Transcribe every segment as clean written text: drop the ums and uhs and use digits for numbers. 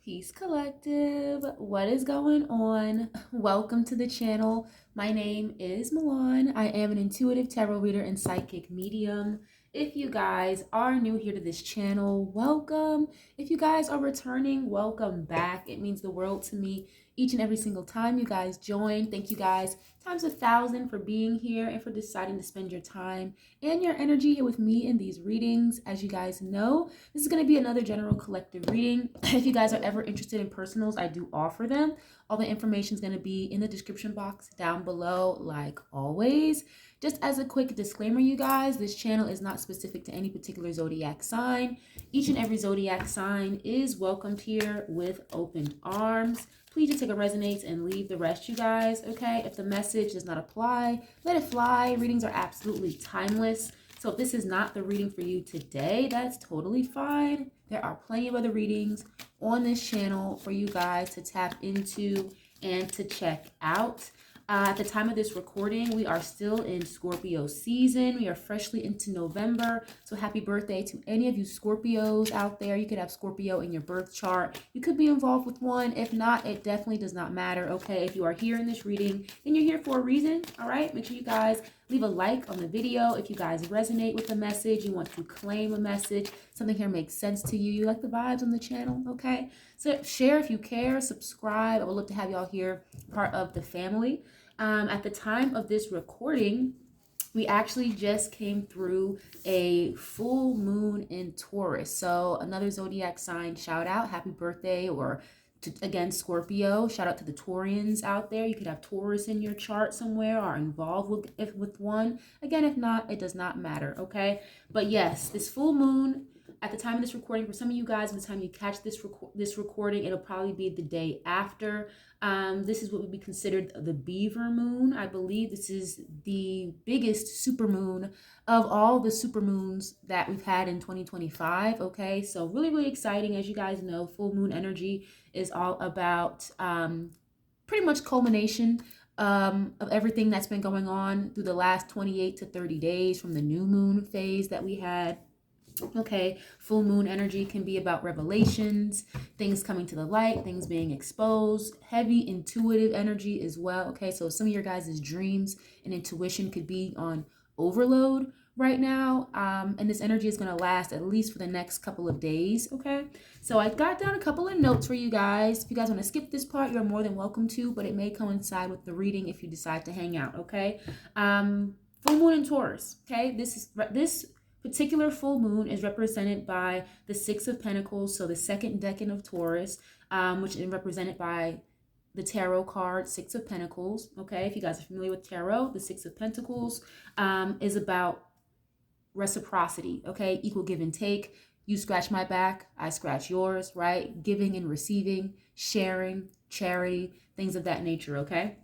Peace Collective. What is going on? Welcome to the channel. My name is Milan. I am an intuitive tarot reader and psychic medium. If you guys are new here to this channel, welcome. If you guys are returning, welcome back. It means the world to me each and every single time you guys join. Thank you guys times 1,000 for being here and for deciding to spend your time and your energy here with me in these readings. As you guys know, this is going to be another general collective reading. If you guys are ever interested in personals, I do offer them. All the information is going to be in the description box down below, like always. Just as a quick disclaimer, you guys, this channel is not specific to any particular zodiac sign. Each and every zodiac sign is welcomed here with open arms. Please just take what resonates and leave the rest, you guys, okay? If the message does not apply, let it fly. Readings are absolutely timeless. So if this is not the reading for you today, that's totally fine. There are plenty of other readings on this channel for you guys to tap into and to check out. At the time of this recording, we are still in Scorpio season. We are freshly into November. So happy birthday to any of you Scorpios out there. You could have Scorpio in your birth chart. You could be involved with one. If not, it definitely does not matter. Okay, if you are here in this reading, then you're here for a reason. All right, make sure you guys leave a like on the video. If you guys resonate with the message, you want to claim a message, something here makes sense to you, you like the vibes on the channel, okay? So share if you care, subscribe. I would love to have y'all here, part of the family. At the time of this recording, we actually just came through a full moon in Taurus. So another zodiac sign, shout out, happy birthday, or again, Scorpio. Shout out to the Taurians out there. You could have Taurus in your chart somewhere or involved with one. Again, if not, it does not matter, okay? But yes, this full moon, at the time of this recording, for some of you guys, by the time you catch this recording, it'll probably be the day after. This is what would be considered the beaver moon. I believe this is the biggest super moon of all the super moons that we've had in 2025. Okay, so really, really exciting. As you guys know, full moon energy is all about pretty much culmination of everything that's been going on through the last 28 to 30 days from the new moon phase that we had. Okay, full moon energy can be about revelations, things coming to the light, things being exposed, heavy intuitive energy as well. Okay, so some of your guys' dreams and intuition could be on overload right now, and this energy is going to last at least for the next couple of days. Okay, so I got down a couple of notes for you guys. If you guys want to skip this part, you're more than welcome to, but it may coincide with the reading if you decide to hang out. Okay, full moon in Taurus. Okay, this particular full moon is represented by the Six of Pentacles, so the second decan of Taurus, which is represented by the tarot card Six of Pentacles. Okay, if you guys are familiar with tarot, the Six of Pentacles is about reciprocity. Okay, equal give and take. You scratch my back, I scratch yours, right? Giving and receiving, sharing, charity, things of that nature. Okay.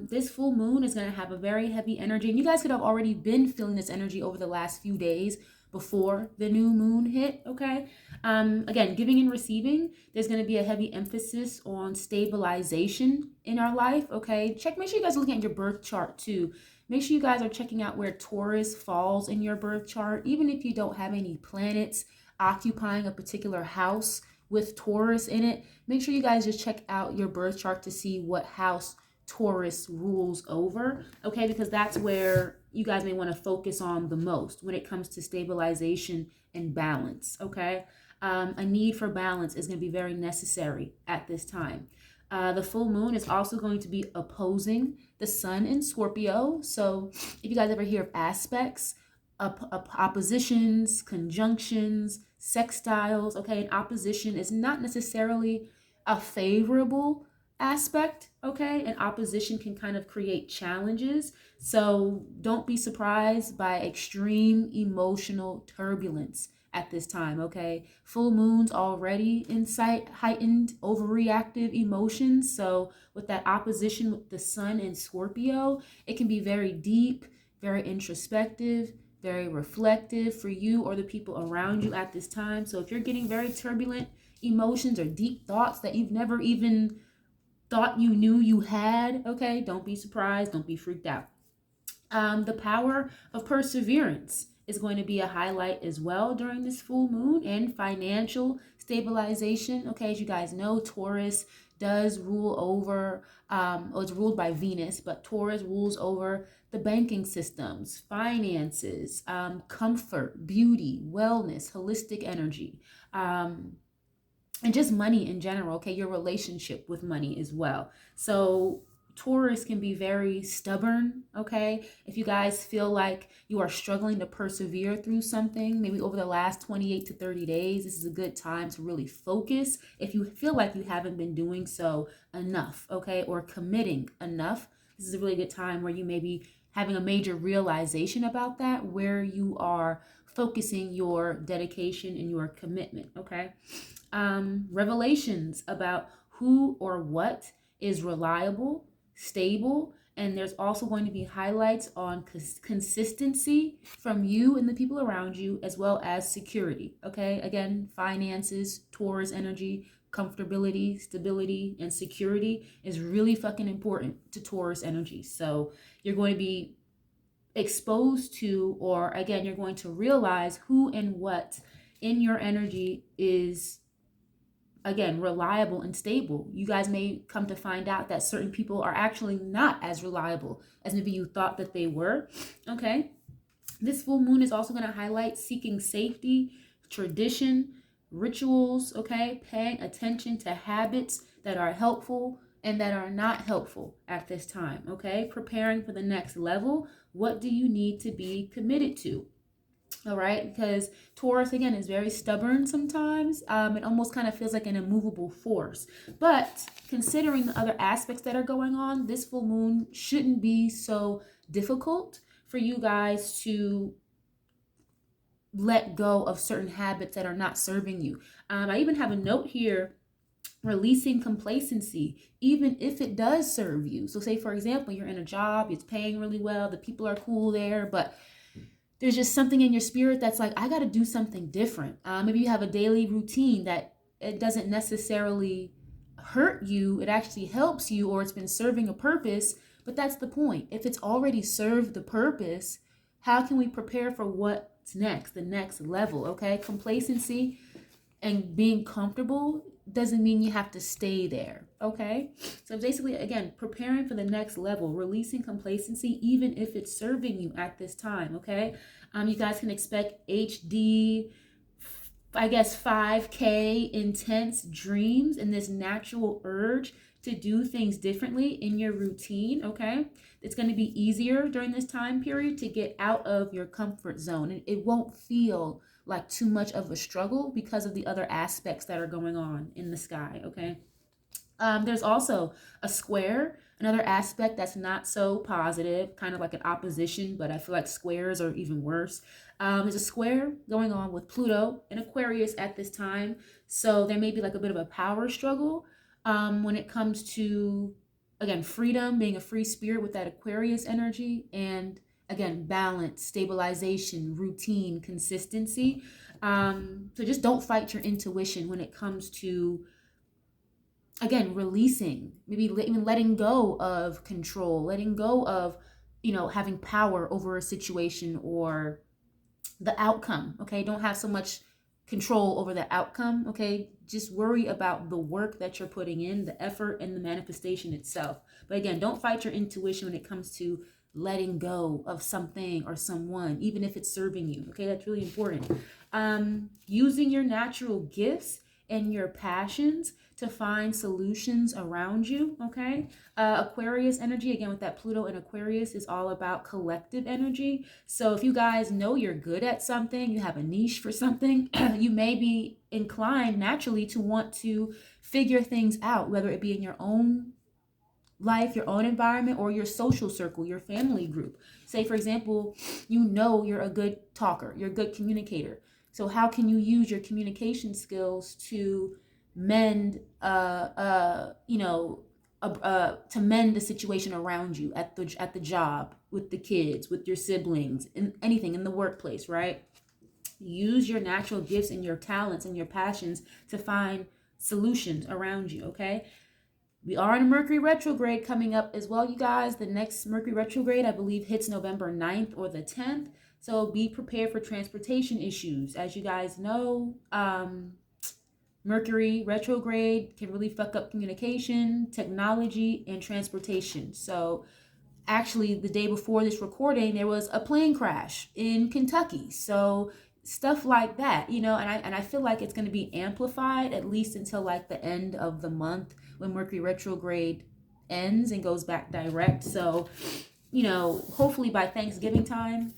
This full moon is going to have a very heavy energy, and you guys could have already been feeling this energy over the last few days before the new moon hit. Okay, again, giving and receiving, there's going to be a heavy emphasis on stabilization in our life. Okay, make sure you guys are looking at your birth chart too. Make sure you guys are checking out where Taurus falls in your birth chart, even if you don't have any planets occupying a particular house with Taurus in it. Make sure you guys just check out your birth chart to see what house Taurus rules over, okay, because that's where you guys may want to focus on the most when it comes to stabilization and balance. Okay, a need for balance is going to be very necessary at this time. The full moon is also going to be opposing the sun in Scorpio. So if you guys ever hear of aspects, oppositions, conjunctions, sextiles, okay, an opposition is not necessarily a favorable aspect. Okay, an opposition can kind of create challenges, so don't be surprised by extreme emotional turbulence at this time. Okay, full moons already incite heightened overreactive emotions, so with that opposition with the sun in Scorpio, it can be very deep, very introspective, very reflective for you or the people around you at this time. So if you're getting very turbulent emotions or deep thoughts that you've never even thought you knew you had, okay, don't be surprised, don't be freaked out. The power of perseverance is going to be a highlight as well during this full moon, and financial stabilization. Okay, as you guys know, Taurus does rule over, it's ruled by Venus, but Taurus rules over the banking systems, finances, comfort, beauty, wellness, holistic energy, and just money in general. Okay, your relationship with money as well. So Taurus can be very stubborn. Okay, if you guys feel like you are struggling to persevere through something, maybe over the last 28 to 30 days, this is a good time to really focus. If you feel like you haven't been doing so enough, okay, or committing enough, this is a really good time where you may be having a major realization about that, where you are focusing your dedication and your commitment. Okay, revelations about who or what is reliable, stable, and there's also going to be highlights on consistency from you and the people around you, as well as security. Okay, again, finances, Taurus energy, comfortability, stability, and security is really fucking important to Taurus energy. So you're going to be exposed to, or again, you're going to realize who and what in your energy is, again, reliable and stable. You guys may come to find out that certain people are actually not as reliable as maybe you thought that they were. Okay, this full moon is also going to highlight seeking safety, tradition, rituals. Okay, paying attention to habits that are helpful and that are not helpful at this time. Okay, preparing for the next level. What do you need to be committed to? All right, because Taurus, again, is very stubborn sometimes. It almost kind of feels like an immovable force. But considering the other aspects that are going on, this full moon shouldn't be so difficult for you guys to let go of certain habits that are not serving you. I even have a note here, releasing complacency, even if it does serve you. So say, for example, you're in a job, it's paying really well, the people are cool there, but there's just something in your spirit that's like, I got to do something different. Maybe you have a daily routine that it doesn't necessarily hurt you. It actually helps you, or it's been serving a purpose. But that's the point. If it's already served the purpose, how can we prepare for what's next, the next level? Okay, complacency and being comfortable doesn't mean you have to stay there. Okay, so basically, again, preparing for the next level, releasing complacency, even if it's serving you at this time. Okay, you guys can expect HD, I guess 5K intense dreams and this natural urge to do things differently in your routine. Okay, it's going to be easier during this time period to get out of your comfort zone, and it won't feel like too much of a struggle because of the other aspects that are going on in the sky. Okay, there's also a square, another aspect that's not so positive, kind of like an opposition, but I feel like squares are even worse. There's a square going on with Pluto in Aquarius at this time. So there may be like a bit of a power struggle when it comes to, again, freedom, being a free spirit with that Aquarius energy, and again, balance, stabilization, routine, consistency. So just don't fight your intuition when it comes to, again, releasing, maybe even letting go of control, letting go of, having power over a situation or the outcome. Okay, don't have so much control over the outcome. Okay, just worry about the work that you're putting in, the effort, and the manifestation itself. But again, don't fight your intuition when it comes to letting go of something or someone, even if it's serving you. Okay, that's really important. Using your natural gifts and your passions to find solutions around you. Okay, Aquarius energy, again, with that Pluto and Aquarius, is all about collective energy. So if you guys know you're good at something, you have a niche for something, you may be inclined naturally to want to figure things out, whether it be in your own life, your own environment, or your social circle, your family group. Say, for example, you're a good talker, you're a good communicator. So how can you use your communication skills to mend to mend the situation around you at the job, with the kids, with your siblings, in anything in the workplace, right? Use your natural gifts and your talents and your passions to find solutions around you. Okay, we are in a Mercury retrograde coming up as well, you guys. The next Mercury retrograde, I believe, hits November 9th or the 10th. So be prepared for transportation issues. As you guys know, Mercury retrograde can really fuck up communication, technology, and transportation. So actually, the day before this recording, there was a plane crash in Kentucky. So stuff like that, you know, and I feel like it's going to be amplified at least until like the end of the month when Mercury retrograde ends and goes back direct. So, you know, hopefully by Thanksgiving time,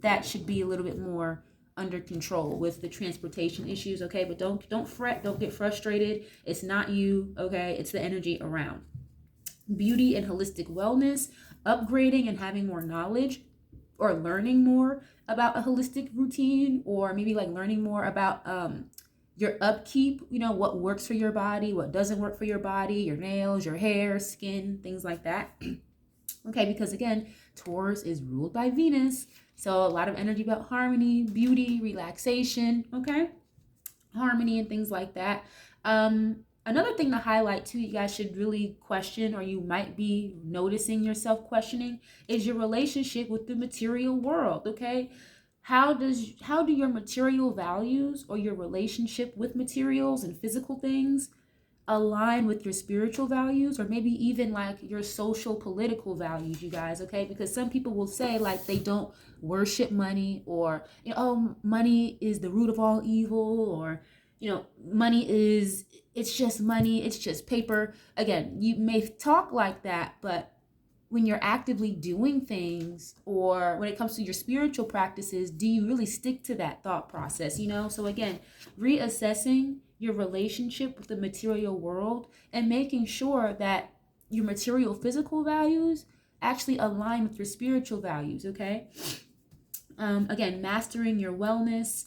that should be a little bit more under control with the transportation issues. Okay, but don't fret, don't get frustrated. It's not you. Okay, it's the energy around. Beauty and holistic wellness, upgrading and having more knowledge, or learning more about a holistic routine, or maybe like learning more about your upkeep, you know, what works for your body, what doesn't work for your body, your nails, your hair, skin, things like that. Okay, because again, Taurus is ruled by Venus. So a lot of energy about harmony, beauty, relaxation, okay? Harmony and things like that. Another thing to highlight too, you guys should really question, or you might be noticing yourself questioning, is your relationship with the material world, okay? How do your material values or your relationship with materials and physical things align with your spiritual values, or maybe even like your social political values, you guys? Okay, because some people will say like they don't worship money, or, you know, oh, money is the root of all evil, or, you know, money is, it's just money, it's just paper. Again, you may talk like that, but when you're actively doing things, or when it comes to your spiritual practices, do you really stick to that thought process, you know? So again, reassessing your relationship with the material world and making sure that your material physical values actually align with your spiritual values, okay? Again, mastering your wellness,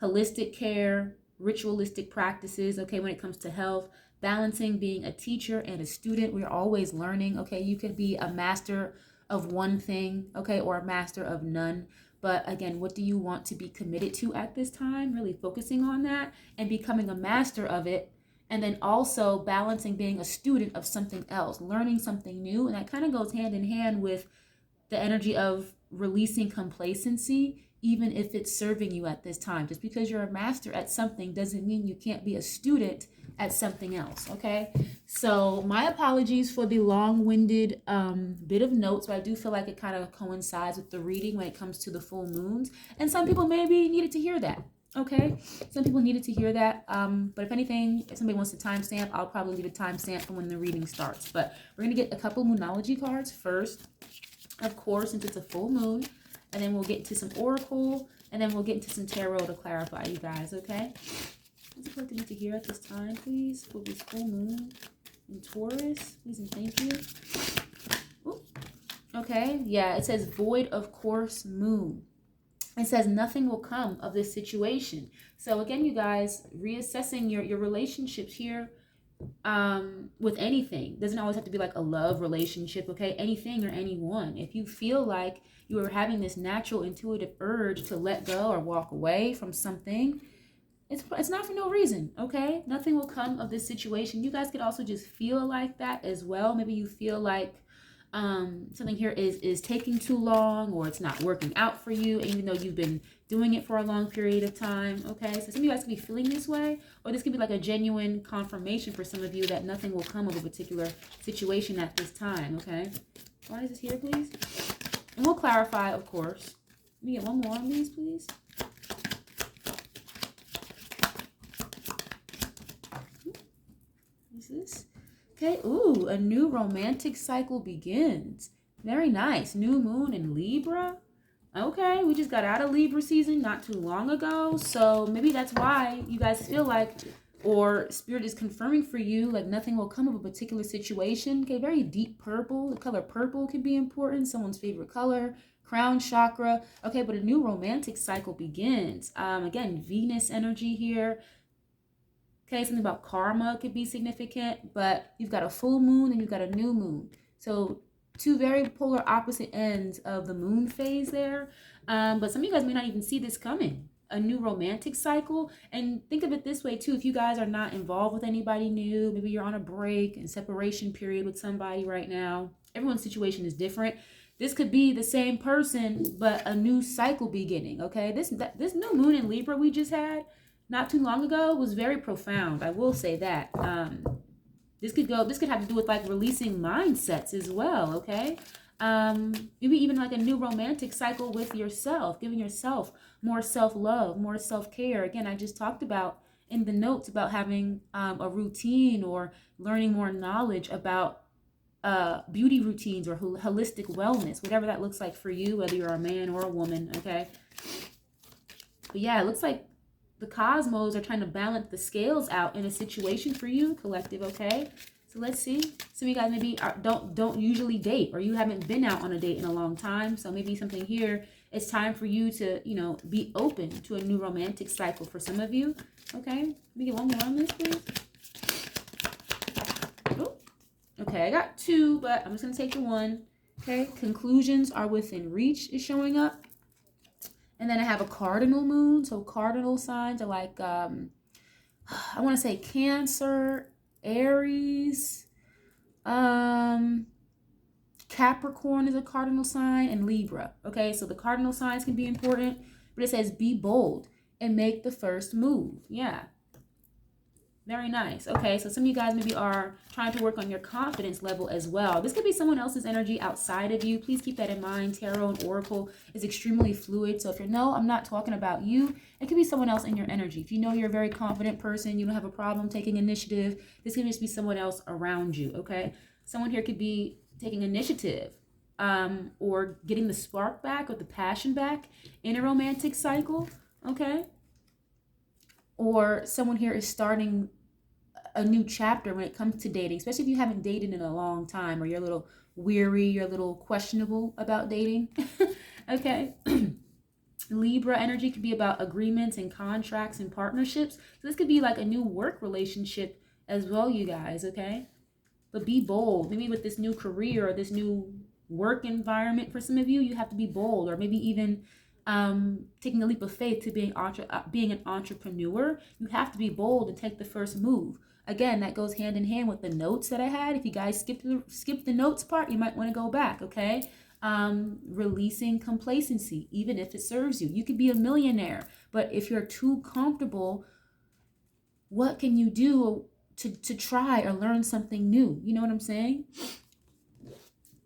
holistic care, ritualistic practices, okay, when it comes to health, balancing being a teacher and a student. We're always learning, okay? You could be a master of one thing, okay, or a master of none. But again, what do you want to be committed to at this time? Really focusing on that and becoming a master of it. And then also balancing being a student of something else, learning something new. And that kind of goes hand in hand with the energy of releasing complacency, even if it's serving you at this time. Just because you're a master at something doesn't mean you can't be a student at something else, okay? So my apologies for the long-winded bit of notes, but I do feel like it kind of coincides with the reading when it comes to the full moons. And some people maybe needed to hear that, okay? Some people needed to hear that. But if anything, if somebody wants to timestamp, I'll probably leave a timestamp for when the reading starts. But we're going to get a couple moonology cards first, of course, since it's a full moon. And then we'll get into some oracle, and then we'll get into some tarot to clarify, you guys, okay? What's the collective need to hear at this time, please, for this full moon in Taurus? Please and thank you. Ooh. Okay, yeah, it says void of course moon. It says nothing will come of this situation. So again, you guys, reassessing your relationships here with anything. Doesn't always have to be like a love relationship, okay? Anything or anyone. If you feel like you are having this natural intuitive urge to let go or walk away from something, it's not for no reason, okay? Nothing will come of this situation. You guys could also just feel like that as well. Maybe you feel like something here is taking too long, or it's not working out for you, even though you've been doing it for a long period of time, okay? So some of you guys could be feeling this way, or this could be like a genuine confirmation for some of you that nothing will come of a particular situation at this time, okay? Why is this here, please? And we'll clarify, of course. Let me get one more on these, please. What is this? Okay, ooh, a new romantic cycle begins. Very nice. New moon in Libra. Okay, we just got out of Libra season not too long ago. So maybe that's why you guys feel like, or Spirit is confirming for you, like nothing will come of a particular situation. Okay, very deep purple. The color purple can be important. Someone's favorite color. Crown chakra. Okay, but a new romantic cycle begins. Again, Venus energy here. Okay, something about karma could be significant, but you've got a full moon and you've got a new moon. So two very polar opposite ends of the moon phase there. But some of you guys may not even see this coming. A new romantic cycle. And think of it this way too. If you guys are not involved with anybody new, maybe you're on a break and separation period with somebody right now. Everyone's situation is different. This could be the same person, but a new cycle beginning, okay? This new moon in Libra we just had, not too long ago was very profound. I will say that. This could have to do with like releasing mindsets as well, okay? Maybe even like a new romantic cycle with yourself, giving yourself more self-love, more self-care. Again, I just talked about in the notes about having a routine or learning more knowledge about beauty routines or holistic wellness, whatever that looks like for you, whether you're a man or a woman, okay? But yeah, it looks like the cosmos are trying to balance the scales out in a situation for you, collective, okay? So let's see. Some of you guys maybe don't usually date, or you haven't been out on a date in a long time. So maybe something here, it's time for you to, you know, be open to a new romantic cycle for some of you, okay? Let me get one more on this, please. Oh, okay, I got two, but I'm just going to take the one, okay? Conclusions are within reach is showing up. And then I have a cardinal moon. So cardinal signs are like, I want to say Cancer, Aries, Capricorn is a cardinal sign, and Libra. Okay, so the cardinal signs can be important, but it says be bold and make the first move. Yeah. Very nice. Okay, so some of you guys maybe are trying to work on your confidence level as well. This could be someone else's energy outside of you. Please keep that in mind. Tarot and Oracle is extremely fluid. So if you know I'm not talking about you, it could be someone else in your energy. If you know you're a very confident person, you don't have a problem taking initiative, this could just be someone else around you, okay? Someone here could be taking initiative or getting the spark back or the passion back in a romantic cycle, okay? Or someone here is starting a new chapter when it comes to dating, especially if you haven't dated in a long time or you're a little weary, you're a little questionable about dating. Okay. Libra energy could be about agreements and contracts and partnerships. So this could be like a new work relationship as well, you guys, okay? But be bold. Maybe with this new career or this new work environment for some of you, you have to be bold, or maybe even taking a leap of faith to being an entrepreneur. You have to be bold and take the first move. Again, that goes hand in hand with the notes that I had. If you guys skip the notes part, you might want to go back, okay? Releasing complacency, even if it serves you. You could be a millionaire, but if you're too comfortable, what can you do to try or learn something new? You know what I'm saying?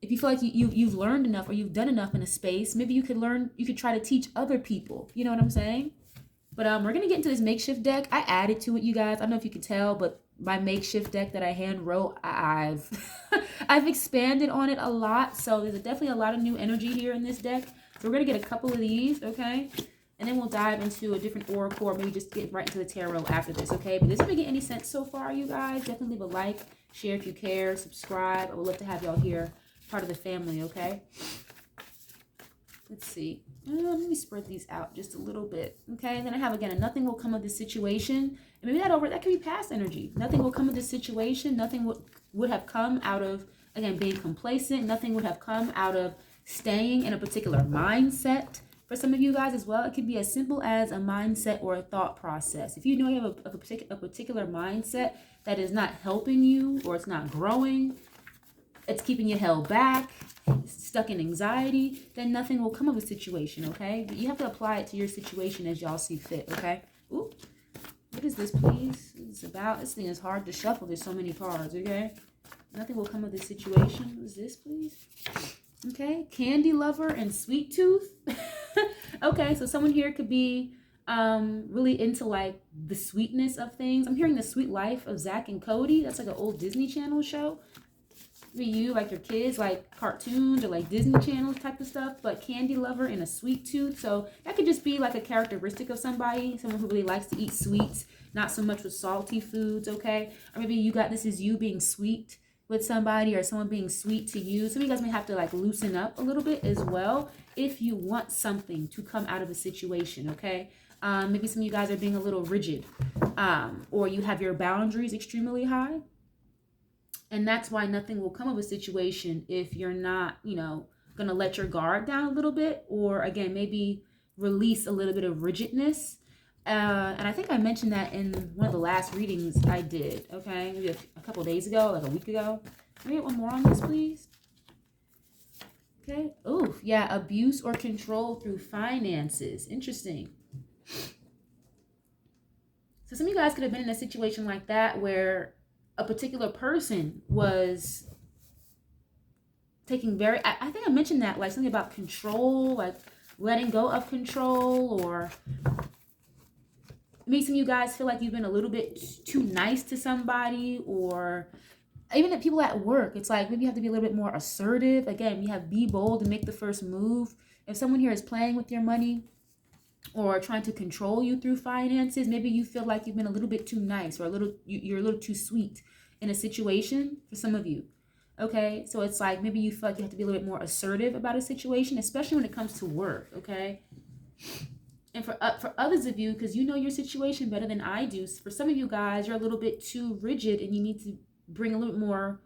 If you feel like you've learned enough or you've done enough in a space, maybe you could try to teach other people. You know what I'm saying? But we're going to get into this makeshift deck. I added to it, you guys. I don't know if you could tell, but my makeshift deck that I hand wrote, I've expanded on it a lot. So there's definitely a lot of new energy here in this deck. So we're going to get a couple of these, okay? And then we'll dive into a different oracle, or maybe just get right into the tarot after this, okay? But this doesn't make any sense so far, you guys. Definitely leave a like, share if you care, subscribe. I would love to have y'all here, part of the family, okay? Let's see. Let me spread these out just a little bit, okay? Then I have, again, nothing will come of this situation. And maybe that could be past energy. Nothing will come of this situation. Nothing would have come out of, again, being complacent. Nothing would have come out of staying in a particular mindset. For some of you guys as well, it could be as simple as a mindset or a thought process. If you know you have a particular mindset that is not helping you, or it's not growing, it's keeping you held back, stuck in anxiety, then nothing will come of a situation, okay? But you have to apply it to your situation as y'all see fit, okay? Ooh, what is this, please? It's about, this thing is hard to shuffle. There's so many cards, okay? Nothing will come of this situation. What is this, please? Okay, candy lover and sweet tooth. Okay, so someone here could be really into like the sweetness of things. I'm hearing The Sweet Life of Zach and Cody. That's like an old Disney Channel show. Maybe you, like your kids, like cartoons or like Disney Channel type of stuff, but candy lover and a sweet tooth. So that could just be like a characteristic of somebody, someone who really likes to eat sweets, not so much with salty foods, okay? Or maybe this is you being sweet with somebody, or someone being sweet to you. Some of you guys may have to like loosen up a little bit as well if you want something to come out of a situation, okay? Maybe some of you guys are being a little rigid, or you have your boundaries extremely high. And that's why nothing will come of a situation if you're not, going to let your guard down a little bit, or again, maybe release a little bit of rigidness. And I think I mentioned that in one of the last readings I did, okay? Maybe a couple days ago, like a week ago. Can we get one more on this, please? Okay. Oh, yeah, abuse or control through finances. Interesting. So some of you guys could have been in a situation like that where a particular person was taking very, I think I mentioned that, like something about control, like letting go of control, or maybe some of you guys feel like you've been a little bit too nice to somebody, or even the people at work. It's like maybe you have to be a little bit more assertive. Again, you have be bold and make the first move. If someone here is playing with your money or trying to control you through finances, maybe you feel like you've been a little bit too nice, or you're a little too sweet in a situation for some of you. Okay, so it's like maybe you feel like you have to be a little bit more assertive about a situation, especially when it comes to work. Okay, and for others of you, because you know your situation better than I do, for some of you guys, you're a little bit too rigid, and you need to bring a little more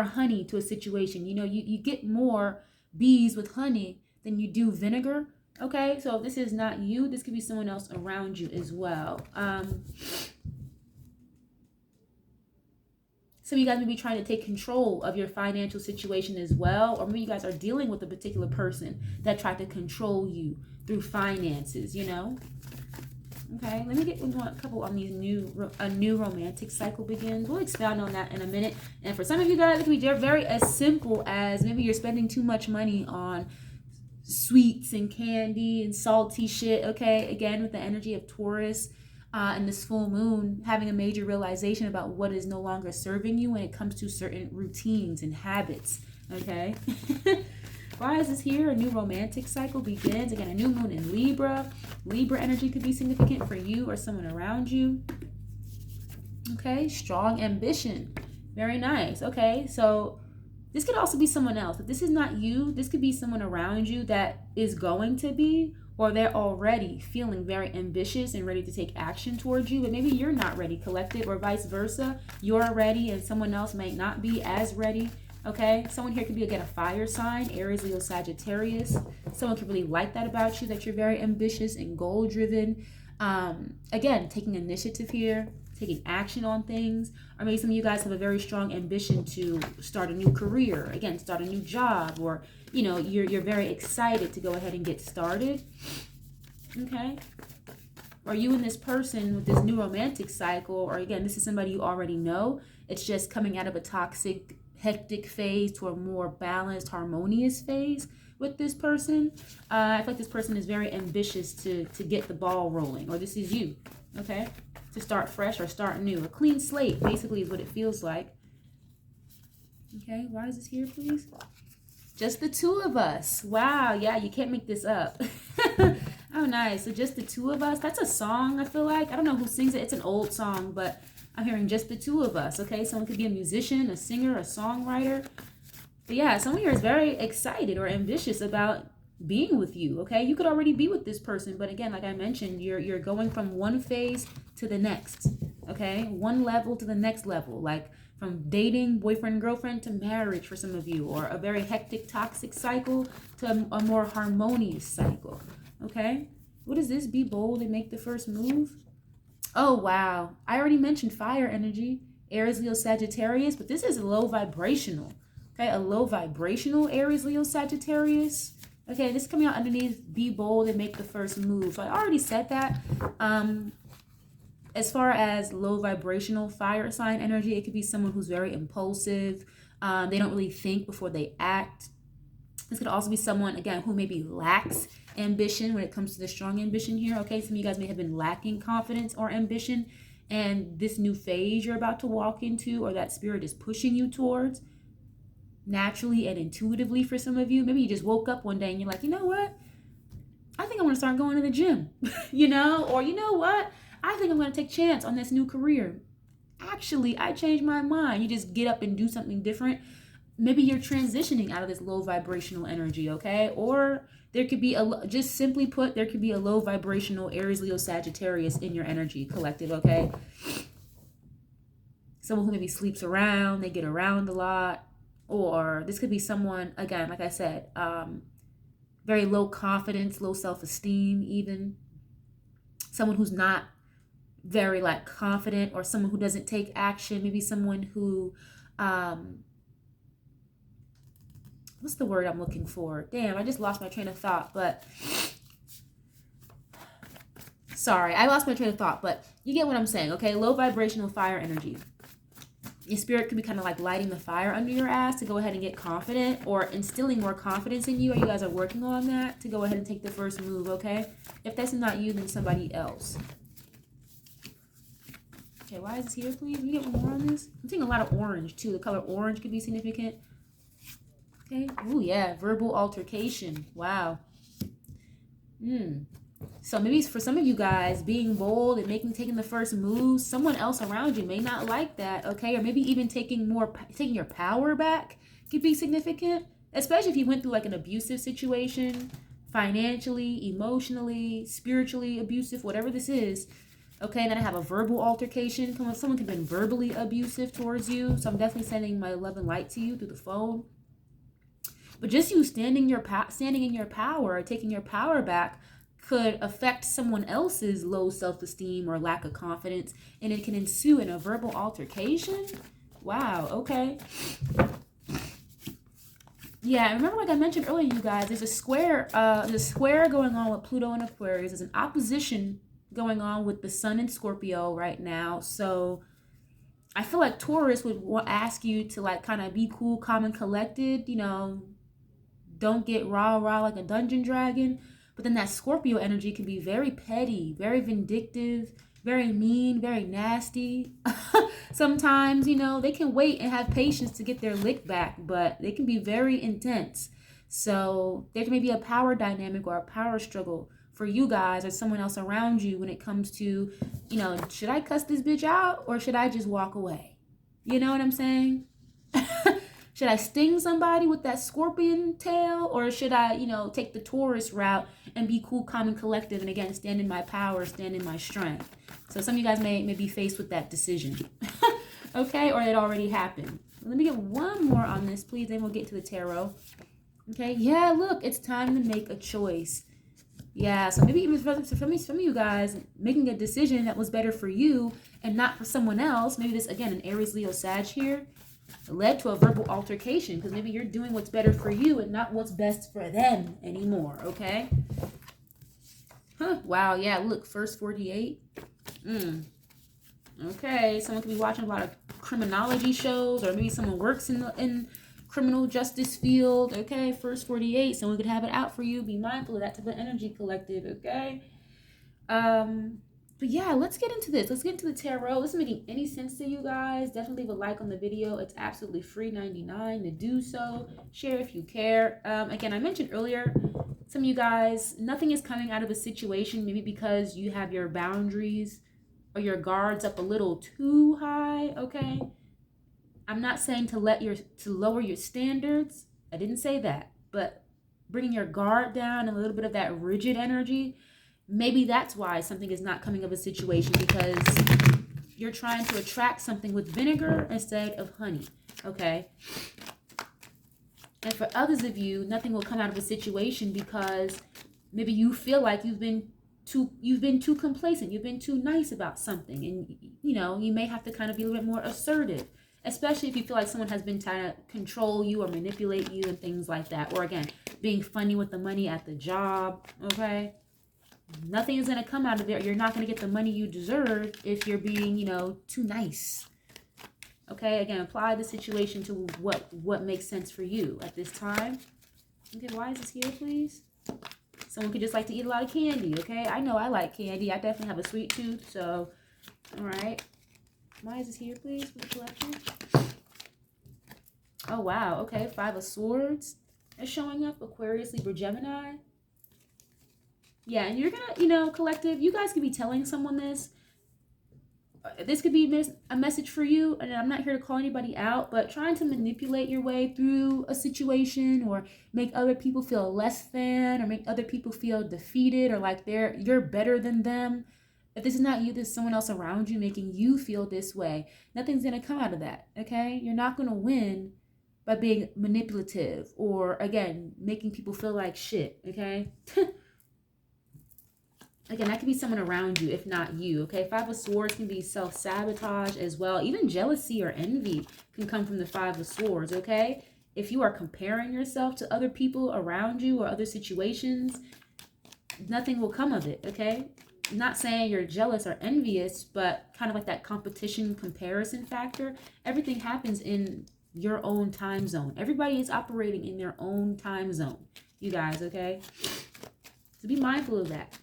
honey to a situation. You know, you get more bees with honey than you do vinegar. Okay, so if this is not you, this could be someone else around you as well. Some of you guys may be trying to take control of your financial situation as well, or maybe you guys are dealing with a particular person that tried to control you through finances, you know? Okay, let me get a couple on these a new romantic cycle begins. We'll expound on that in a minute. And for some of you guys, it can be very as simple as maybe you're spending too much money on sweets and candy and salty shit. Okay, again, with the energy of Taurus and this full moon, having a major realization about what is no longer serving you when it comes to certain routines and habits. Okay. Why is this here? A new romantic cycle begins. Again, a new moon in Libra. Libra energy could be significant for you or someone around you. Okay, strong ambition. Very nice. Okay, so this could also be someone else. If this is not you, this could be someone around you that is going to be, or they're already feeling very ambitious and ready to take action towards you, but maybe you're not ready, collective, or vice versa. You're ready and someone else might not be as ready. Okay, someone here could be, again, a fire sign, Aries, Leo, Sagittarius. Someone could really like that about you, that you're very ambitious and goal-driven. Again, taking initiative here, taking action on things. Or maybe some of you guys have a very strong ambition to start a new career, again, start a new job, or, you know, you're very excited to go ahead and get started. Okay. Or you and this person with this new romantic cycle, or again, this is somebody you already know. It's just coming out of a toxic, hectic phase to a more balanced, harmonious phase with this person. I feel like this person is very ambitious to get the ball rolling, or this is you, okay? To start fresh or start new. A clean slate, basically, is what it feels like. Okay, why is this here, please? Just the two of us. Wow, yeah, you can't make this up. Oh, nice. So just the two of us. That's a song, I feel like. I don't know who sings it. It's an old song, but I'm hearing just the two of us, okay? Someone could be a musician, a singer, a songwriter. But yeah, someone here is very excited or ambitious about being with you, okay? You could already be with this person, but again, like I mentioned, you're going from one phase to the next, okay? One level to the next level, like from dating, boyfriend, girlfriend, to marriage for some of you, or a very hectic, toxic cycle to a more harmonious cycle, okay? What is this? Be bold and make the first move. Oh, wow. I already mentioned fire energy, Aries, Leo, Sagittarius, but this is a low vibrational, okay? A low vibrational Aries, Leo, Sagittarius. Okay, this is coming out underneath be bold and make the first move. So I already said that. As far as low vibrational fire sign energy, it could be someone who's very impulsive. They don't really think before they act. This could also be someone, again, who maybe lacks ambition when it comes to the strong ambition here. Okay, some of you guys may have been lacking confidence or ambition, and this new phase you're about to walk into, or that spirit is pushing you towards, naturally and intuitively for some of you. Maybe you just woke up one day and you're like, you know what? I think I'm going to start going to the gym, you know? Or you know what? I think I'm going to take a chance on this new career. Actually, I changed my mind. You just get up and do something different. Maybe you're transitioning out of this low vibrational energy, okay? Or there could be, just simply put, there could be a low vibrational Aries, Leo, Sagittarius in your energy collective, okay? Someone who maybe sleeps around, they get around a lot. Or this could be someone, again, like I said, very low confidence, low self-esteem even. Someone who's not very like confident, or someone who doesn't take action. Maybe someone who, what's the word I'm looking for? Damn, I just lost my train of thought, but sorry, I lost my train of thought. But You get what I'm saying, okay? Low vibrational fire energy. Your spirit could be kind of like lighting the fire under your ass to go ahead and get confident, or instilling more confidence in you, or you guys are working on that to go ahead and take the first move, okay? If that's not you, then somebody else. Okay, why is this here, please? Can you get one more on this? I'm seeing a lot of orange, too. The color orange could be significant. Okay. Ooh, yeah. Verbal altercation. Wow. So maybe for some of you guys, being bold and taking the first move, someone else around you may not like that, okay? Or maybe even taking your power back could be significant, especially if you went through like an abusive situation, financially, emotionally, spiritually abusive, whatever this is. Okay, and then I have a verbal altercation. Someone could have been verbally abusive towards you. So I'm definitely sending my love and light to you through the phone. But just you standing in your power, taking your power back, could affect someone else's low self-esteem or lack of confidence, and it can ensue in a verbal altercation. Wow, okay. Yeah, remember, like I mentioned earlier, you guys, there's a square going on with Pluto and Aquarius. There's an opposition going on with the Sun and Scorpio right now. So I feel like Taurus would ask you to like kind of be cool, calm, and collected, you know, don't get rah like a dungeon dragon. But then that Scorpio energy can be very petty, very vindictive, very mean, very nasty. Sometimes, you know, they can wait and have patience to get their lick back, but they can be very intense. So there may be a power dynamic or a power struggle for you guys or someone else around you when it comes to, you know, should I cuss this bitch out or should I just walk away? You know what I'm saying? Should I sting somebody with that scorpion tail, or should I, you know, take the Taurus route and be cool, calm, and collective, and again, stand in my power, stand in my strength? So some of you guys may be faced with that decision. Okay, or it already happened. Let me get one more on this, please, then we'll get to the tarot. Okay, yeah, look, it's time to make a choice. Yeah, so maybe even for some of you guys, making a decision that was better for you and not for someone else. Maybe this, again, an Aries, Leo, Sag here, led to a verbal altercation because maybe you're doing what's better for you and not what's best for them anymore, okay? Wow, yeah, look, first 48. Okay, someone could be watching a lot of criminology shows, or maybe someone works in criminal justice field, okay? First 48, someone could have it out for you. Be mindful of that type of energy, collective, okay? But yeah, let's get into this. Let's get into the tarot. This is making any sense to you guys. Definitely leave a like on the video. It's absolutely free 99 to do so. Share if you care. Again, I mentioned earlier, some of you guys, nothing is coming out of a situation, maybe because you have your boundaries or your guards up a little too high, okay? I'm not saying to lower your standards. I didn't say that. But bringing your guard down and a little bit of that rigid energy, maybe that's why something is not coming of a situation, because you're trying to attract something with vinegar instead of honey, okay? And for others of you, nothing will come out of a situation because maybe you feel like you've been too complacent, you've been too nice about something, and you know, you may have to kind of be a little bit more assertive, especially if you feel like someone has been trying to control you or manipulate you and things like that, or again, being funny with the money at the job, okay? Nothing is going to come out of it. You're not going to get the money you deserve if you're being, you know, too nice. Okay, again, apply the situation to what makes sense for you at this time. Okay, why is this here, please? Someone could just like to eat a lot of candy, okay? I know I like candy. I definitely have a sweet tooth, so, all right. Why is this here, please, for the collection? Oh, wow, okay, 5 of Swords is showing up. Aquarius, Libra, Gemini. Yeah, and you're gonna, you know, collective, you guys could be telling someone this. This could be a message for you, and I'm not here to call anybody out, but trying to manipulate your way through a situation or make other people feel less than, or make other people feel defeated or like you're better than them. If this is not you, there's someone else around you making you feel this way. Nothing's gonna come out of that, okay? You're not gonna win by being manipulative or, again, making people feel like shit, okay? Again, that could be someone around you, if not you, okay? 5 of Swords can be self-sabotage as well. Even jealousy or envy can come from the 5 of Swords, okay? If you are comparing yourself to other people around you or other situations, nothing will come of it, okay? not saying you're jealous or envious, but kind of like that competition comparison factor. Everything happens in your own time zone. Everybody is operating in their own time zone, you guys, okay? So be mindful of that.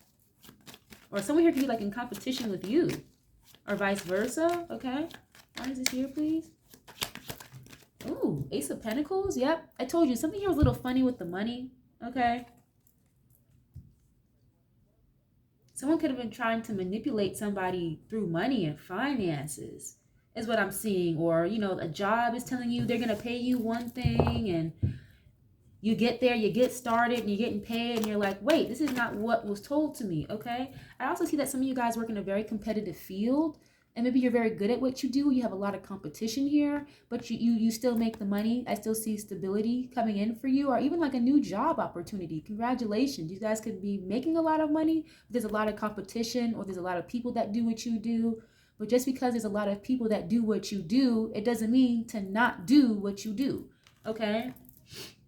Or someone here could be like in competition with you, or vice versa, okay? Why is this here, please? Ooh, Ace of Pentacles. Yep, I told you something here was a little funny with the money, okay? Someone could have been trying to manipulate somebody through money and finances, is what I'm seeing. Or, you know, a job is telling you they're going to pay you one thing, and you get there, you get started, and you're getting paid, and you're like, wait, this is not what was told to me, okay? I also see that some of you guys work in a very competitive field, and maybe you're very good at what you do. You have a lot of competition here, but you still make the money. I still see stability coming in for you, or even like a new job opportunity. Congratulations. You guys could be making a lot of money, but there's a lot of competition, or there's a lot of people that do what you do. But just because there's a lot of people that do what you do, it doesn't mean to not do what you do, okay?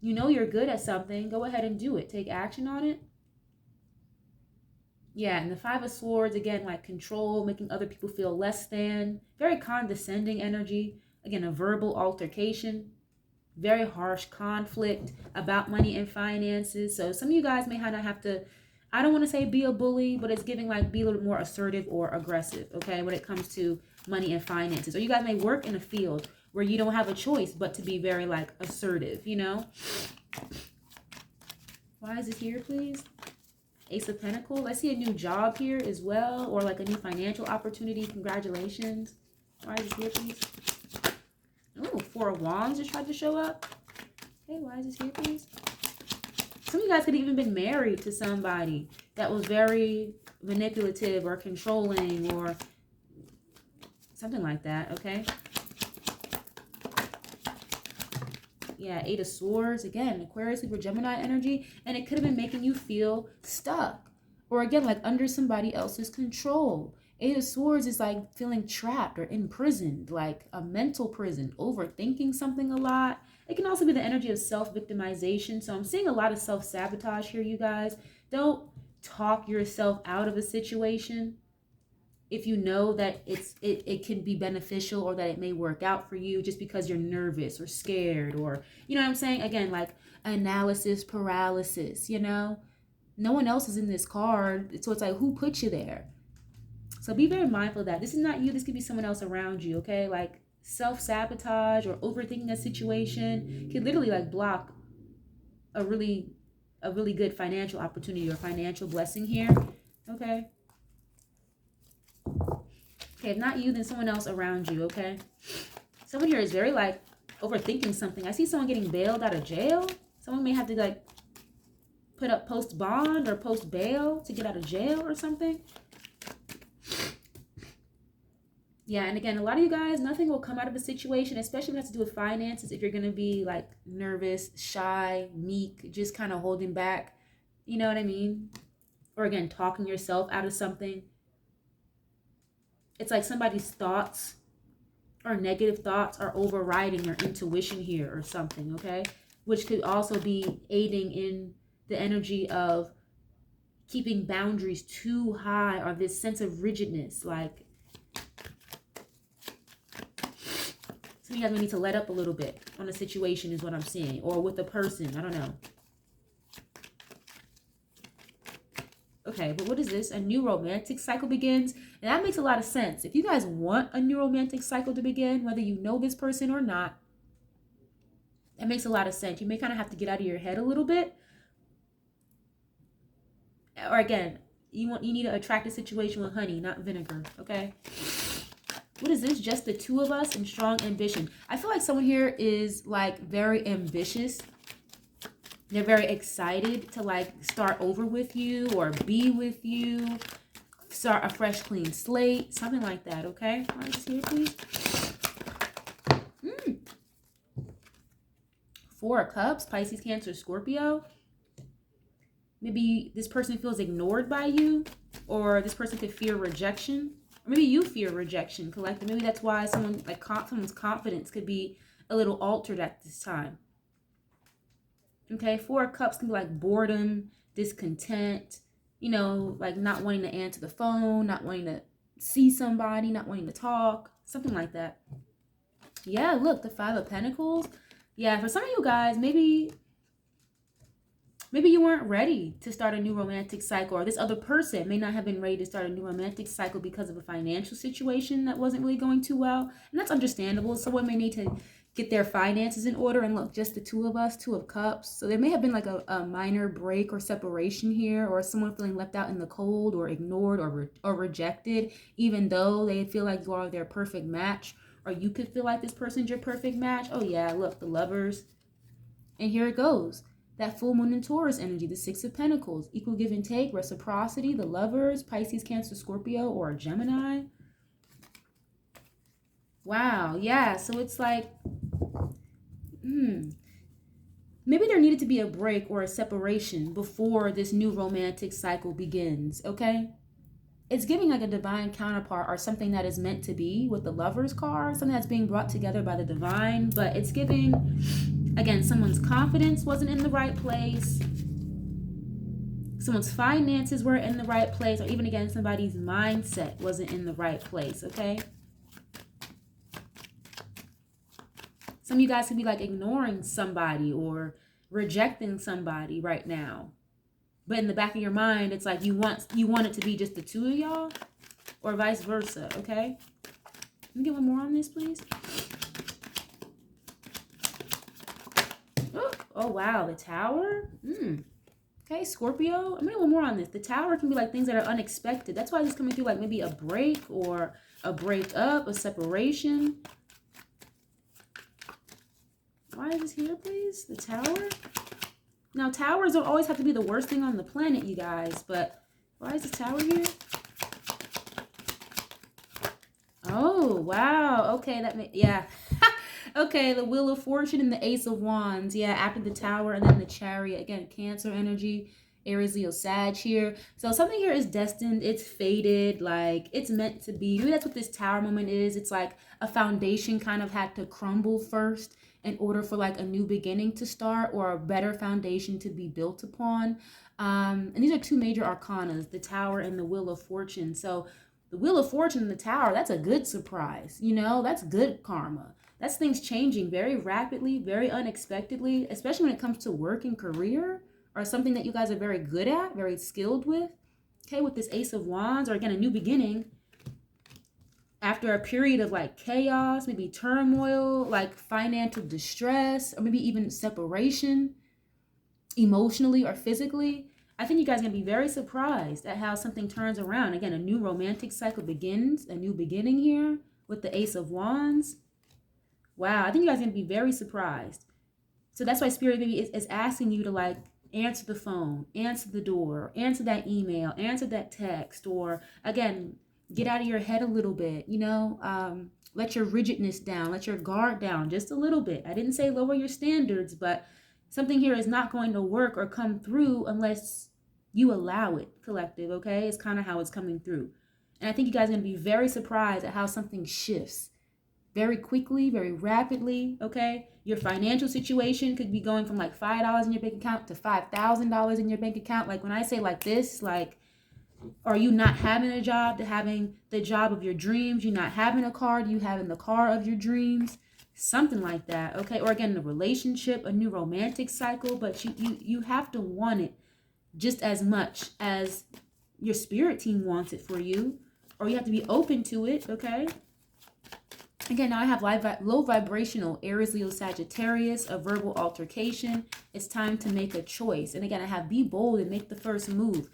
You know you're good at something, go ahead and do it. Take action on it. Yeah, and the Five of Swords, again, like control, making other people feel less than. Very condescending energy. Again, a verbal altercation. Very harsh conflict about money and finances. So some of you guys may not have to, I don't want to say be a bully, but it's giving like be a little more assertive or aggressive, okay, when it comes to money and finances. Or you guys may work in a field where you don't have a choice but to be very like assertive, you know? Why is it here, please? Ace of Pentacles. I see a new job here as well, or like a new financial opportunity. Congratulations. Why is it here, please? Oh, Four of Wands just tried to show up. Okay, why is this here, please? Some of you guys could have even been married to somebody that was very manipulative or controlling or something like that, okay? Yeah, Eight of Swords. Again, Aquarius, Libra, Gemini energy. And it could have been making you feel stuck. Or again, like under somebody else's control. Eight of Swords is like feeling trapped or imprisoned, like a mental prison, overthinking something a lot. It can also be the energy of self-victimization. So I'm seeing a lot of self-sabotage here, you guys. Don't talk yourself out of a situation if you know that it can be beneficial or that it may work out for you, just because you're nervous or scared, or, you know what I'm saying? Again, like analysis paralysis, you know? No one else is in this card. So it's like, who put you there? So be very mindful of that. This is not you. This could be someone else around you, okay? Like self-sabotage or overthinking a situation can literally like block a really good financial opportunity or financial blessing here, okay? Okay, if not you, then someone else around you, okay? Someone here is very, like, overthinking something. I see someone getting bailed out of jail. Someone may have to, like, put up post bond or post bail to get out of jail or something. Yeah, and again, a lot of you guys, nothing will come out of a situation, especially when it has to do with finances, if you're going to be, like, nervous, shy, meek, just kind of holding back. You know what I mean? Or, again, talking yourself out of something. It's like somebody's thoughts or negative thoughts are overriding your intuition here or something, okay? Which could also be aiding in the energy of keeping boundaries too high, or this sense of rigidness. Like, some of you guys may need to let up a little bit on a situation is what I'm seeing. Or with a person, I don't know. Okay, but what is this? A new romantic cycle begins. And that makes a lot of sense. If you guys want a new romantic cycle to begin, whether you know this person or not, that makes a lot of sense. You may kind of have to get out of your head a little bit. Or again, you need to attract a situation with honey, not vinegar, okay? What is this? Just the two of us and strong ambition. I feel like someone here is like very ambitious. They're very excited to like start over with you or be with you. Start a fresh, clean slate. Something like that, okay? All right, see it, please. Four of Cups, Pisces, Cancer, Scorpio. Maybe this person feels ignored by you, or this person could fear rejection. Or maybe you fear rejection, collective. Maybe that's why someone like someone's confidence could be a little altered at this time. Okay, Four of Cups can be like boredom, discontent, you know, like not wanting to answer the phone, not wanting to see somebody, not wanting to talk, something like that. Yeah, look, the Five of Pentacles. Yeah, for some of you guys, maybe you weren't ready to start a new romantic cycle, or this other person may not have been ready to start a new romantic cycle because of a financial situation that wasn't really going too well. And that's understandable. Someone may need to get their finances in order. And look, just the two of us, Two of Cups. So there may have been like a minor break or separation here, or someone feeling left out in the cold or ignored or rejected, even though they feel like you are their perfect match, or you could feel like this person's your perfect match. Oh yeah, look, the Lovers. And here it goes. That full moon in Taurus energy, the Six of Pentacles, equal give and take, reciprocity, the Lovers, Pisces, Cancer, Scorpio, or Gemini. Wow, yeah, so it's like, maybe there needed to be a break or a separation before this new romantic cycle begins, okay? It's giving like a divine counterpart or something that is meant to be with the Lovers card, something that's being brought together by the divine, but it's giving, again, someone's confidence wasn't in the right place. Someone's finances weren't in the right place, or even again, somebody's mindset wasn't in the right place, okay? Some of you guys could be like ignoring somebody or rejecting somebody right now. But in the back of your mind, it's like you want it to be just the two of y'all, or vice versa, okay? Let me get one more on this, please. Oh wow, the Tower. Okay, Scorpio. I'm gonna get one more on this. The Tower can be like things that are unexpected. That's why this is coming through like maybe a break or a breakup, a separation. Why is this here, please? The Tower. Now, towers don't always have to be the worst thing on the planet, you guys, but why is the Tower here? Oh, wow. Okay, yeah. Okay, the Wheel of Fortune and the Ace of Wands. Yeah, after the Tower and then the Chariot. Again, Cancer energy, Aries, Leo, Sag here. So something here is destined. It's fated. Like, it's meant to be. Maybe that's what this Tower moment is. It's like a foundation kind of had to crumble first in order for like a new beginning to start, or a better foundation to be built upon. And these are two major arcanas, the Tower and the Wheel of Fortune. So the Wheel of Fortune and the Tower, that's a good surprise. You know, that's good karma. That's things changing very rapidly, very unexpectedly, especially when it comes to work and career, or something that you guys are very good at, very skilled with. Okay, with this Ace of Wands, or again, a new beginning. After a period of like chaos, maybe turmoil, like financial distress, or maybe even separation, emotionally or physically, I think you guys are going to be very surprised at how something turns around. Again, a new romantic cycle begins, a new beginning here with the Ace of Wands. Wow, I think you guys are going to be very surprised. So that's why Spirit maybe is asking you to like answer the phone, answer the door, answer that email, answer that text, or again, get out of your head a little bit, you know, let your rigidness down, let your guard down just a little bit. I didn't say lower your standards, but something here is not going to work or come through unless you allow it, collective, okay? It's kind of how it's coming through. And I think you guys are going to be very surprised at how something shifts very quickly, very rapidly, okay? Your financial situation could be going from like $5 in your bank account to $5,000 in your bank account. Like when I say like this, like, are you not having a job to having the job of your dreams? You not having a car to you having the car of your dreams? Something like that, okay? Or again, a relationship, a new romantic cycle, but you have to want it just as much as your spirit team wants it for you, or you have to be open to it, okay? Again, now I have low vibrational Aries, Leo, Sagittarius, a verbal altercation. It's time to make a choice. And again, I have be bold and make the first move.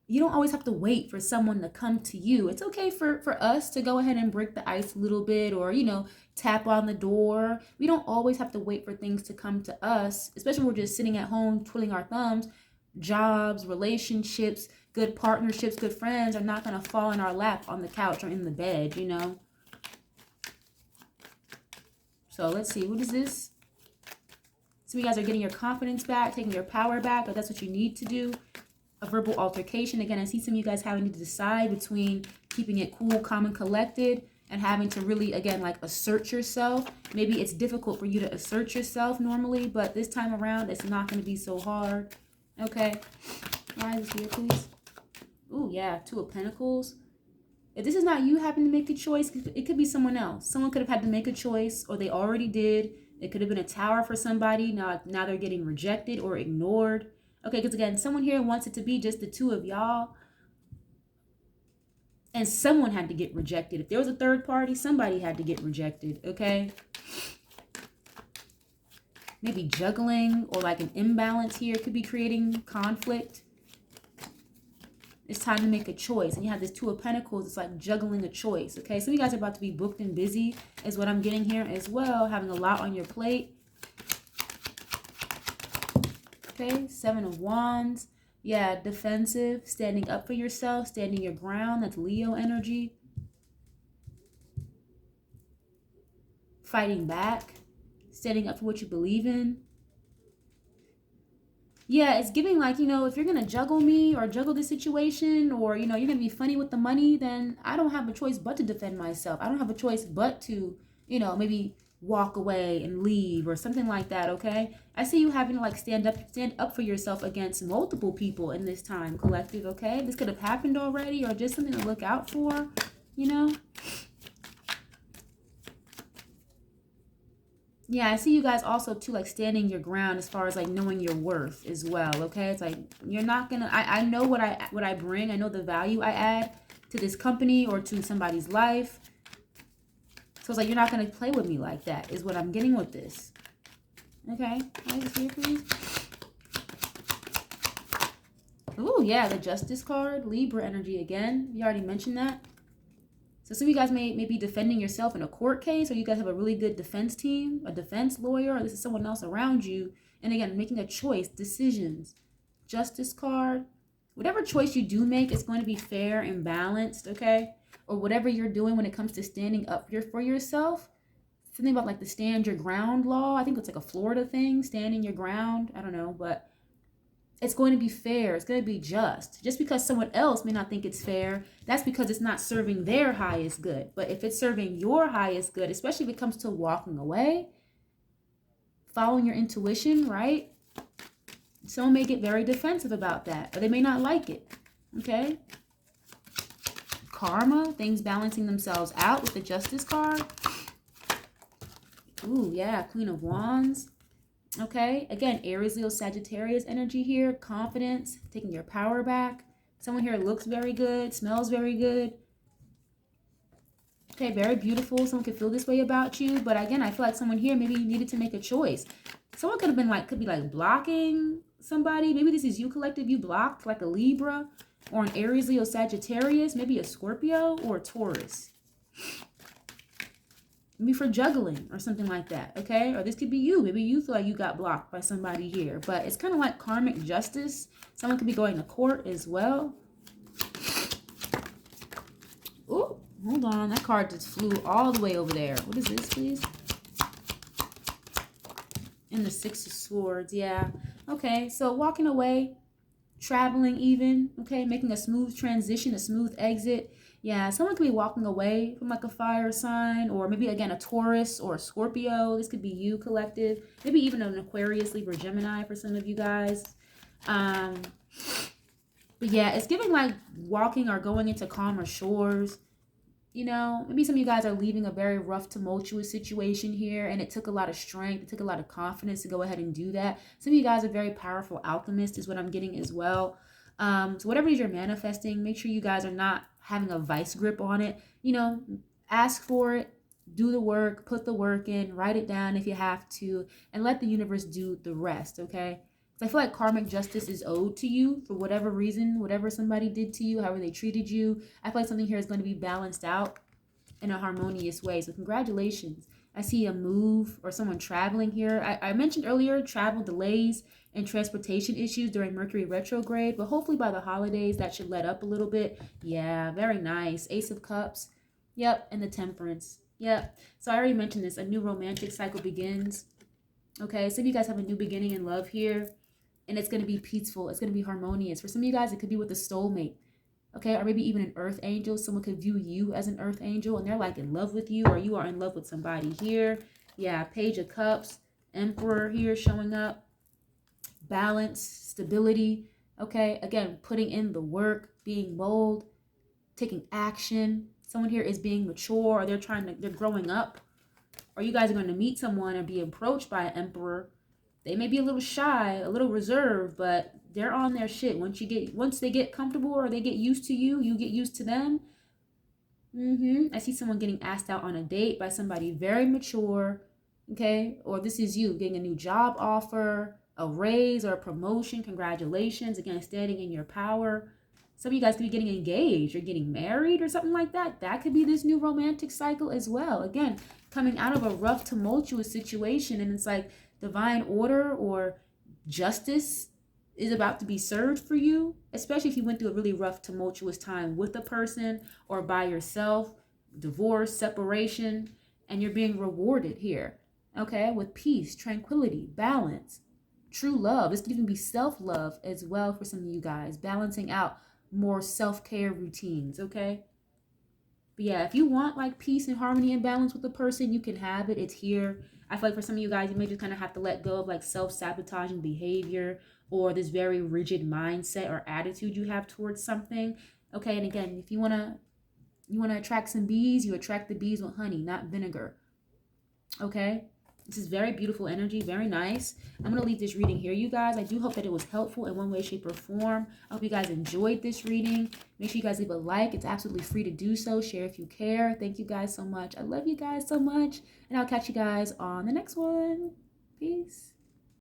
You don't always have to wait for someone to come to you. It's okay for us to go ahead and break the ice a little bit, or, you know, tap on the door. We don't always have to wait for things to come to us, especially when we're just sitting at home twiddling our thumbs. Jobs, relationships, good partnerships, good friends are not going to fall in our lap on the couch or in the bed, you know. So let's see, what is this? Some of you guys are getting your confidence back, taking your power back, or that's what you need to do. A verbal altercation. Again, I see some of you guys having to decide between keeping it cool, calm, and collected, and having to really, again, like assert yourself. Maybe it's difficult for you to assert yourself normally, but this time around, it's not going to be so hard. Okay. Why is this here, please? Ooh, yeah, Two of Pentacles. If this is not you having to make a choice, it could be someone else. Someone could have had to make a choice, or they already did. It could have been a tower for somebody. Now they're getting rejected or ignored. Okay, because again, someone here wants it to be just the two of y'all. And someone had to get rejected. If there was a third party, somebody had to get rejected, okay? Maybe juggling or like an imbalance here could be creating conflict. It's time to make a choice. And you have this Two of Pentacles. It's like juggling a choice, okay? Some of you guys are about to be booked and busy is what I'm getting here as well. Having a lot on your plate. Okay, Seven of Wands. Yeah, defensive, standing up for yourself, standing your ground. That's Leo energy. Fighting back, standing up for what you believe in. Yeah, it's giving like, you know, if you're going to juggle me or juggle the situation, or, you know, you're going to be funny with the money, then I don't have a choice but to defend myself. I don't have a choice but to, you know, maybe walk away and leave or something like that, okay? I see you having to like stand up for yourself against multiple people in this time, collective, okay? This could have happened already, or just something to look out for, you know? Yeah, I see you guys also too, like standing your ground as far as like knowing your worth as well, okay? It's like you're not gonna, I know what I bring. I know the value I add to this company or to somebody's life. So it's like you're not gonna play with me like that is what I'm getting with this. Okay, right here, please. Ooh, yeah, the Justice card, Libra energy again. You already mentioned that. So some of you guys may be defending yourself in a court case, or you guys have a really good defense team, a defense lawyer, or this is someone else around you. And again, making a choice, decisions. Justice card. Whatever choice you do make is going to be fair and balanced, okay? Or whatever you're doing when it comes to standing up for yourself. Something about like the stand your ground law. I think it's like a Florida thing, standing your ground. I don't know, but it's going to be fair. It's going to be just. Just because someone else may not think it's fair, that's because it's not serving their highest good. But if it's serving your highest good, especially if it comes to walking away, following your intuition, right? Someone may get very defensive about that, or they may not like it, okay? Karma, things balancing themselves out with the Justice card. Ooh, yeah, Queen of Wands. Okay, again, Aries, Leo, Sagittarius energy here. Confidence, taking your power back. Someone here looks very good, smells very good. Okay, very beautiful. Someone could feel this way about you. But again, I feel like someone here maybe needed to make a choice. Someone could have been like, could be like blocking somebody. Maybe this is you, collective. You blocked like a Libra or an Aries, Leo, Sagittarius. Maybe a Scorpio or a Taurus. Maybe for juggling or something like that, okay? Or this could be you. Maybe you feel like you got blocked by somebody here. But it's kind of like karmic justice. Someone could be going to court as well. Ooh, hold on. That card just flew all the way over there. What is this, please? And the Six of Swords, yeah. Okay, so walking away, traveling even, okay? Making a smooth transition, a smooth exit. Yeah, someone could be walking away from like a fire sign, or maybe again a Taurus or a Scorpio. This could be you, collective. Maybe even an Aquarius, Libra, Gemini for some of you guys. But yeah, it's giving like walking or going into calmer shores. You know, maybe some of you guys are leaving a very rough, tumultuous situation here, and it took a lot of strength, it took a lot of confidence to go ahead and do that. Some of you guys are very powerful alchemists is what I'm getting as well. So whatever it is you're manifesting, make sure you guys are not having a vice grip on it. You know, ask for it, do the work, put the work in, write it down if you have to, and let the universe do the rest, okay? Because I feel like karmic justice is owed to you for whatever reason, whatever somebody did to you, however they treated you. I feel like something here is going to be balanced out in a harmonious way. So congratulations. I see a move or someone traveling here. I mentioned earlier travel delays and transportation issues during Mercury retrograde, but hopefully by the holidays that should let up a little bit. Yeah, very nice. Ace of Cups. Yep, and the Temperance. Yep. So I already mentioned this. A new romantic cycle begins. Okay, some of you guys have a new beginning in love here, and it's going to be peaceful. It's going to be harmonious. For some of you guys, it could be with a soulmate. Okay, or maybe even an earth angel. Someone could view you as an earth angel, and they're like in love with you, or you are in love with somebody here. Yeah, Page of Cups, Emperor here showing up. Balance, stability. Okay, again, putting in the work, being bold, taking action. Someone here is being mature, or they're growing up. Or you guys are going to meet someone and be approached by an emperor. They may be a little shy, a little reserved, but they're on their shit. Once they get comfortable or they get used to you, you get used to them. I see someone getting asked out on a date by somebody very mature, okay? Or this is you getting a new job offer, a raise or a promotion. Congratulations. Again, standing in your power. Some of you guys could be getting engaged or getting married or something like that. That could be this new romantic cycle as well. Again, coming out of a rough, tumultuous situation, and it's like divine order or justice is about to be served for you, especially if you went through a really rough, tumultuous time with a person or by yourself, divorce, separation, and you're being rewarded here, okay, with peace, tranquility, balance, true love. This could even be self-love as well for some of you guys, balancing out more self-care routines, okay? But yeah, if you want like peace and harmony and balance with a person, you can have it. It's here. I feel like for some of you guys, you may just kind of have to let go of like self-sabotaging behavior or this very rigid mindset or attitude you have towards something. Okay, and again, if you wanna attract some bees, you attract the bees with honey, not vinegar. Okay? This is very beautiful energy, very nice. I'm going to leave this reading here, you guys. I do hope that it was helpful in one way, shape, or form. I hope you guys enjoyed this reading. Make sure you guys leave a like. It's absolutely free to do so. Share if you care. Thank you guys so much. I love you guys so much. And I'll catch you guys on the next one. Peace.